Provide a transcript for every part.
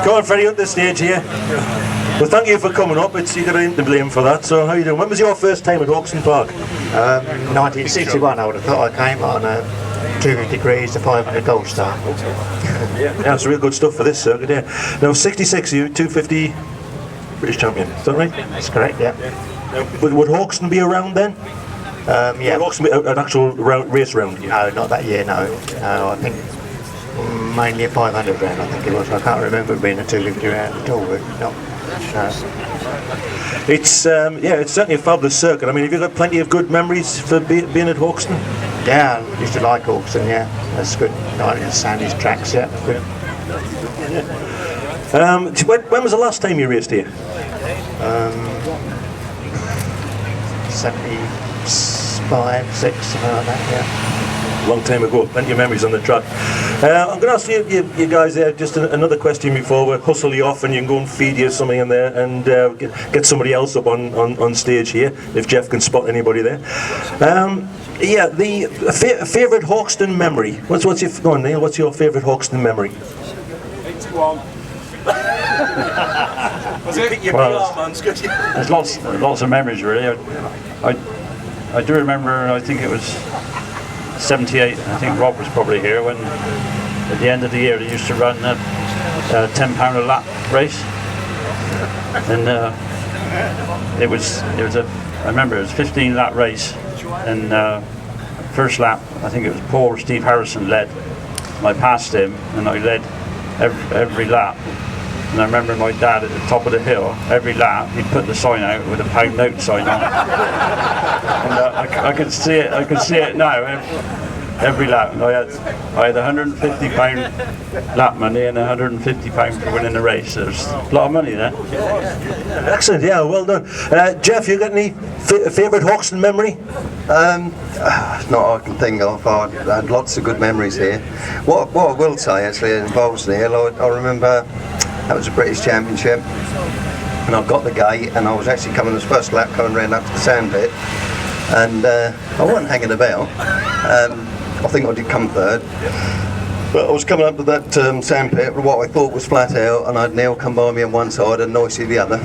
Go on, Freddie, up the stage here. Well, thank you for coming up. You got in to blame for that. So, how you doing? When was your first time at Hawkston Park? 1961. I would have thought I came on 250 degrees to 500 gold star. Yeah, that's real good stuff for this circuit. Yeah. Now, 66, you 250 British champion. Is that right? That's correct. Yeah. Would Hawkston be around then? Yeah. Would Hawkston be an actual race round? No, not that year. No, I think mainly a 500 round. I think it was. I can't remember it being a 250 round at all. But no. It's certainly a fabulous circuit. I mean, have you got plenty of good memories for being at Hawkston? Yeah, I used to like Hawkston. Yeah, that's good. Nice sandy tracks. Yeah, good. When was the last time you raced here? 75, 6, something like that. Yeah. Long time ago, plenty of memories on the track. I'm going to ask you guys there just another question before we hustle you off and you can go and feed you something in there and get somebody else up on stage here, if Jeff can spot anybody there. The favourite Hawkston memory. What's your, go on, Neil, what's your favourite Hawkston memory? 81. There's lots of memories really. I do remember, I think it was 78, I think Rob was probably here when at the end of the year they used to run a £10 a lap race, and it was I remember it was a 15 lap race, and first lap I think it was poor Steve Harrison led, and I passed him and I led every lap. And I remember my dad at the top of the hill, every lap he'd put the sign out with a £1 note sign on it. And I can see it now. Every lap, I had £150 lap money and £150 for winning the race. There's a lot of money there. Excellent, yeah, well done. Jeff, you got any favourite Hawkston memory? Not I can think of. I had lots of good memories here. What I will say actually involves Neil. I remember that was a British Championship, and I got the gate, and I was actually coming this first lap, coming round up to the sand pit, and I wasn't hanging about. I think I did come third, but I was coming up to that sand pit with what I thought was flat out, and I had Neil come by me on one side and Nicey the other.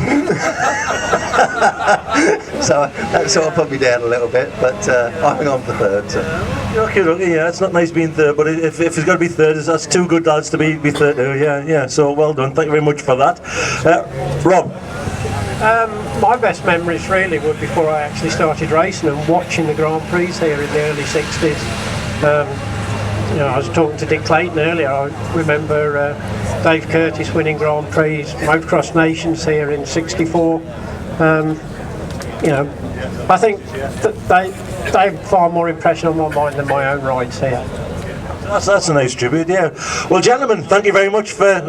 So that sort of put me down a little bit, but I hung on for third. So. Okay, yeah, it's not nice being third, but if it's got to be third, that's two good lads to be third. Yeah. So well done. Thank you very much for that, Rob. My best memories really were before I actually started racing and watching the Grand Prix here in the early 60s. I was talking to Dick Clayton earlier. I remember Dave Curtis winning Grand Prix, Motocross Nations here in '64. I think that they have far more impression on my mind than my own rides here. That's a nice tribute, yeah. Well, gentlemen, thank you very much for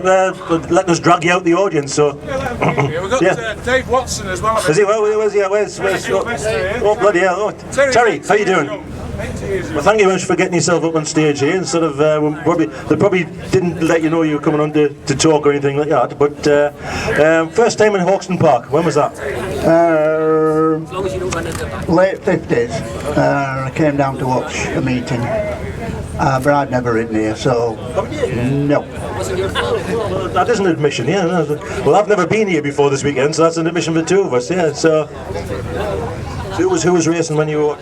letting us drag you out the audience. So, we've got Dave Watson as well. Is he? Where's oh, bloody hell! Oh, Terry, how you doing? Well, thank you very much for getting yourself up on stage here. Instead of they probably didn't let you know you were coming on to talk or anything like that. But first time in Hawkston Park. When was that? Late 50s. I came down to watch a meeting. But I'd never ridden here, so no. Well, that is an admission, yeah. Well, I've never been here before this weekend, so that's an admission for the two of us, yeah. So who was racing when you were?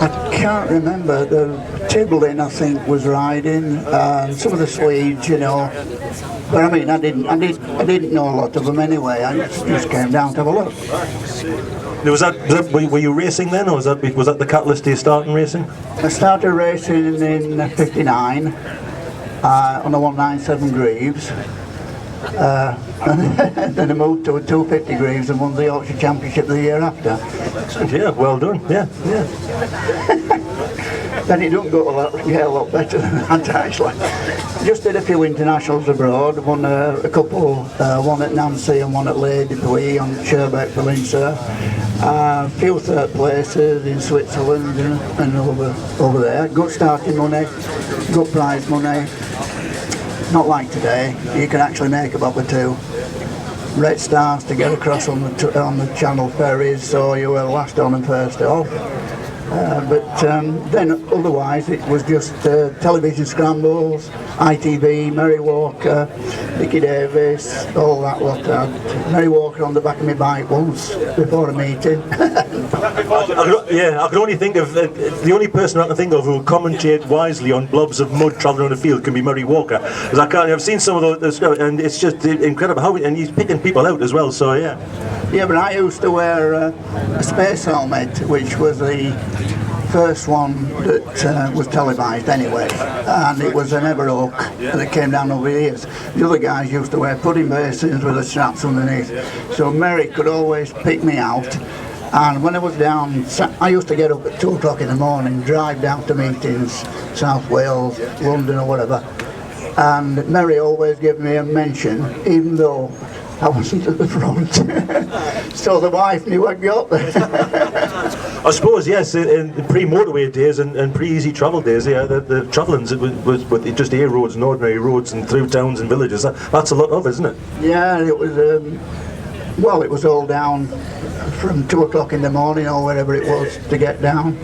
I can't remember. The Tiblin, I think, was riding. Some of the Swedes, But I mean, I didn't know a lot of them anyway. I just came down to have a look. Were you racing then, or was that the catalyst to you starting racing? I started racing in '59 on a 197 Greaves. And then I moved to a 250 Greaves and won the Yorkshire Championship the year after. Yeah, well done. Yeah. Then it don't get a lot better than that actually. Just did a few internationals abroad, won a couple, one at Nancy and one at Lady Puy on Sherbeck for Lindsay. A few third places in Switzerland and over there. Good starting money, good prize money. Not like today, you can actually make about the two. Red stars to get across on the Channel ferries, so you were last on and first off. Then otherwise it was just television scrambles, ITV, Mary Walker, Dickie Davis, all that lot. Mary Walker on the back of my bike once before a meeting. I can only think of the only person I can think of who will commentate wisely on blobs of mud travelling on the field can be Murray Walker. Because I've seen some of those, and it's just incredible how, and he's picking people out as well. So yeah. Yeah, but I used to wear a space helmet, which was the first one that was televised anyway, and it was an Everoak that came down over the years. The other guys used to wear pudding basins with the straps underneath, so Mary could always pick me out. And when I was down, I used to get up at 2 o'clock in the morning, drive down to meetings, South Wales, London or whatever, and Mary always gave me a mention, even though I wasn't at the front. So the wife knew I'd got there. I suppose, yes, in pre-motorway days and pre-easy travel days, yeah, the travellings was with just air roads and ordinary roads and through towns and villages. That's a lot of, isn't it? Yeah, it was, well, it was all down from 2 o'clock in the morning or wherever it was to get down,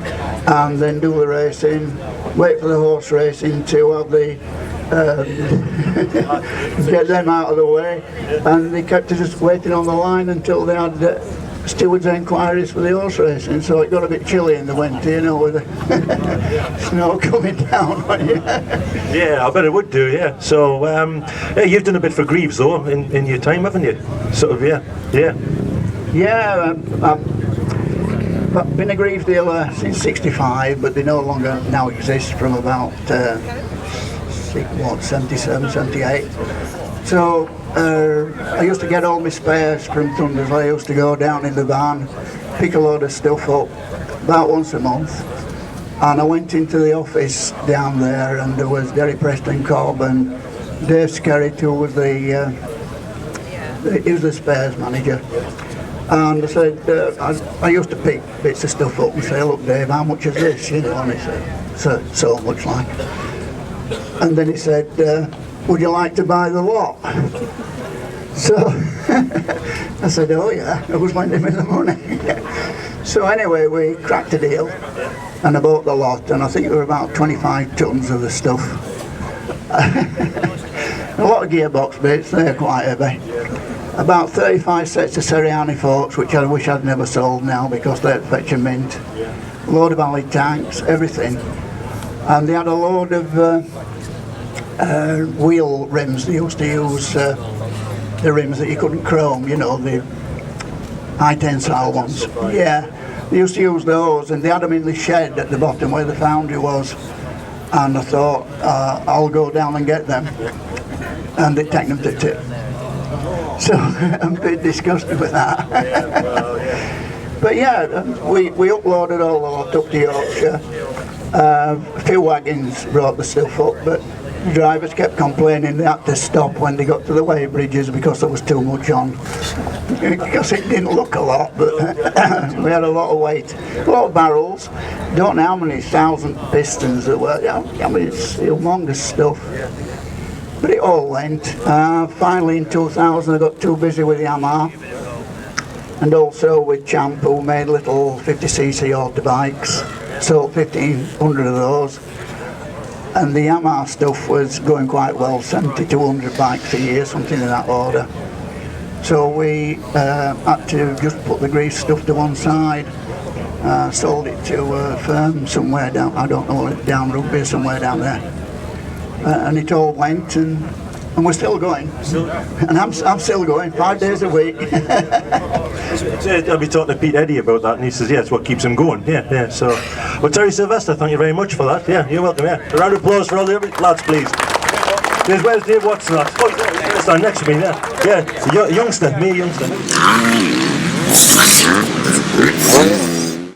and then do the racing, wait for the horse racing to have the get them out of the way, and they kept us just waiting on the line until they had stewards' enquiries for the horse racing. So it got a bit chilly in the winter, you know, with the snow coming down on you. Yeah, I bet it would do. Yeah. So yeah, you've done a bit for Greaves though in your time, haven't you? Sort of, yeah. Yeah, I've been a Greaves dealer since '65, but they no longer now exist from about 77, 78. So I used to get all my spares from Thunders. I used to go down in the van, pick a load of stuff up about once a month, and I went into the office down there, and there was Derry Preston Cobb and Dave Skerritt, who was he was the spares manager. And I said, I used to pick bits of stuff up and say, look Dave, how much is this? You know, and he said, so much like. And then he said, would you like to buy the lot? So I said, oh yeah, I was lending me the money. So anyway, we cracked a deal and I bought the lot, and I think there were about 25 tons of the stuff. A lot of gearbox bits, they're quite heavy. About 35 sets of Seriani forks, which I wish I'd never sold now because they'd fetch a mint. A load of Allied tanks, everything. And they had a load of wheel rims. They used to use the rims that you couldn't chrome, you know, the high tensile ones. Yeah, they used to use those, and they had them in the shed at the bottom where the foundry was. And I thought, I'll go down and get them. And they take them to tip. So I'm a bit disgusted with that. But yeah, we uploaded all the lot up to Yorkshire. A few wagons brought the stuff up, but the drivers kept complaining they had to stop when they got to the weigh bridges because there was too much on. Because it didn't look a lot, but we had a lot of weight. A lot of barrels. Don't know how many thousand pistons there were. I mean, it's humongous stuff. But it all went. Finally in 2000 I got too busy with the Yamaha, and also with Champ, who made little 50cc auto bikes. Sold 1,500 of those, and the Yamaha stuff was going quite well, 7,200 bikes a year, something in that order. So we had to just put the Greaves stuff to one side, sold it to a firm somewhere down, I don't know, down Rugby, somewhere down there. And it all went, and we're still going. And I'm still going, 5 days a week. I'll be talking to Pete Eddy about that, and he says, yeah, it's what keeps him going. Yeah. So, well, Terry Sulvesta, thank you very much for that. Yeah, you're welcome. Yeah, a round of applause for all the lads, please. Where's Dave Watson? Oh, stand next to me. Yeah, a youngster, me a youngster.